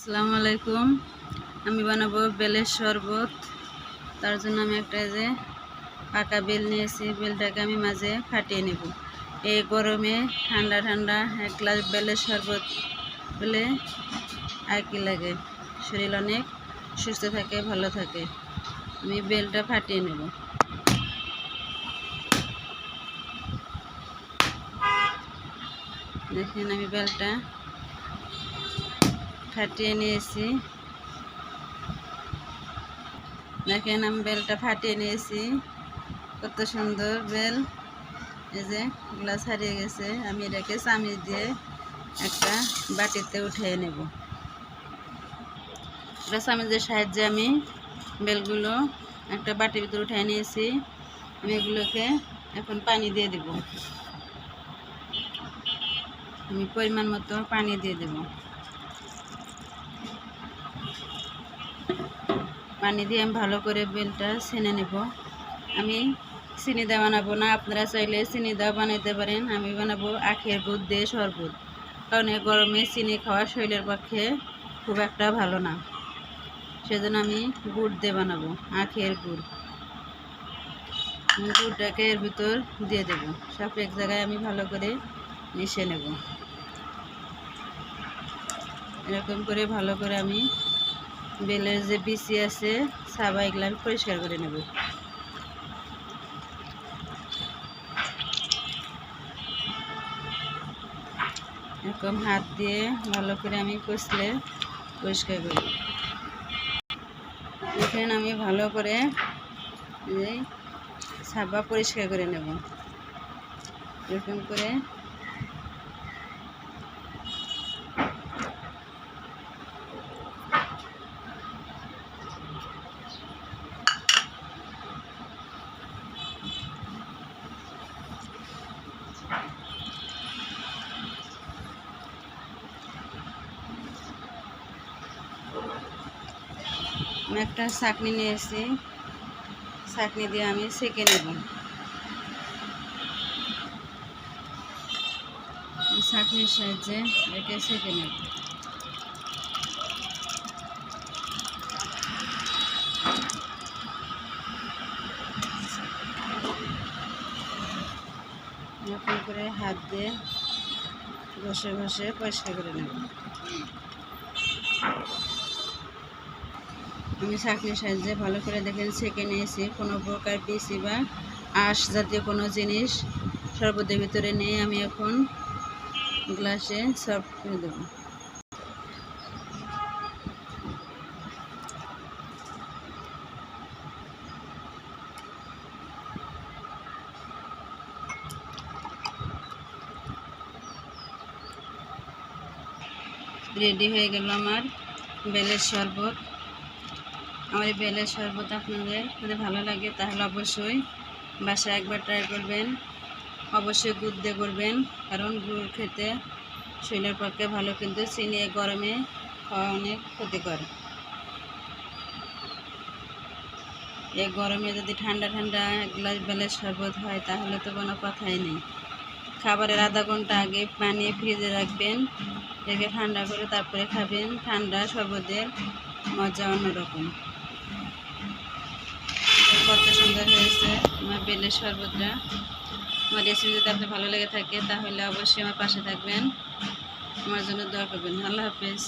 আসসালামু আলাইকুম। আমি বানাবো বেলের শরবত। তার জন্য আমি একটা যে পাকা বেল নিয়েছি, বেলটাকে আমি মাঝে ফাটিয়ে নেব। এই গরমে ঠান্ডা ঠান্ডা এক গ্লাস বেলের শরবত হলে আর কি লাগে, শরীর অনেক সুস্থ থাকে, ভালো থাকে। আমি বেলটা ফাটিয়ে নেব। দেখেন আমি বেলটা ফাটিয়ে নিয়েছি। দেখেন আমি বেলটা ফাটিয়ে নিয়েছি, কত সুন্দর বেল। এই যে গ্লাস হারিয়ে গেছে, আমি এটাকে চামচ দিয়ে একটা বাটিতে উঠিয়ে নেব। একটা চামচের সাহায্যে আমি বেলগুলো একটা বাটির ভিতরে উঠিয়ে নিয়েছি। আমি এগুলোকে এখন পানি দিয়ে দেব। আমি পরিমাণ মতো পানি দিয়ে দেব। পানি দিয়ে আমি ভালো করে বেলটা ছেনে নেব। আমি চিনি দিয়ে বানাবো না, আপনারা চাইলে চিনি দিয়ে বানাইতে পারেন। আমি বানাবো আখের গুড় দিয়ে শরবত, কারণ এই গরমে চিনি খাওয়া শরীরের পক্ষে খুব একটা ভালো না। সেজন্য আমি গুড় দিয়ে বানাবো, আখের গুড়। গুড়টাকে এর ভিতর দিয়ে দেব। সব এক জায়গায় আমি ভালো করে মিশিয়ে নেব। এরকম করে ভালো করে আমি বেলের যে বিচি আছে সাবা, এগুলো আমি পরিষ্কার করে নেব। এরকম হাত দিয়ে ভালো করে আমি কষলে পরিষ্কার করি। এখানে আমি ভালো করে সাবা পরিষ্কার করে নেব। এরকম করে আমি একটা ছাঁকনি নিয়েছি, ছাঁকনি দিয়ে আমি সেঁকে নেব। ছাঁকনির সাহায্যে এটাকে সেঁকে নেব। এরকম করে হাত দিয়ে ঘষে ঘষে পরিষ্কার করে নেব। আমি ছাঁকনির সাহায্যে ভালো করে দেখেন সেঁকে নিয়েছি। কোনো প্রকার বিচি বা আঁশ জাতীয় কোনো জিনিস শরবতের ভিতরে নিয়ে আমি এখন গ্লাসে সার্ভ করে দেব। রেডি হয়ে গেল আমার বেলের শরবত। আমার এই বেলের শরবত আপনাদের যদি ভালো লাগে তাহলে অবশ্যই বাসায় একবার ট্রাই করবেন। অবশ্যই গুড় দিয়ে করবেন, কারণ গুড় খেতে শরীরের পক্ষে ভালো, কিন্তু চিনি গরমে খাওয়া অনেক ক্ষতিকর। এই গরমে যদি ঠান্ডা ঠান্ডা এক গ্লাস বেলের শরবত হয় তাহলে তো কোনো কথাই নেই। খাবারের আধা ঘন্টা আগে পানি ফ্রিজে রাখবেন, রেখে ঠান্ডা করে তারপরে খাবেন। ঠান্ডা শরবতের মজা অন্যরকম। কত সুন্দর হয়েছে আমার বেলের শরবতটা। আমার রেসিপি যদি আপনার ভালো লেগে থাকে তাহলে অবশ্যই আমার পাশে থাকবেন, আমার জন্য দোয়া করবেন। আল্লাহ হাফেজ।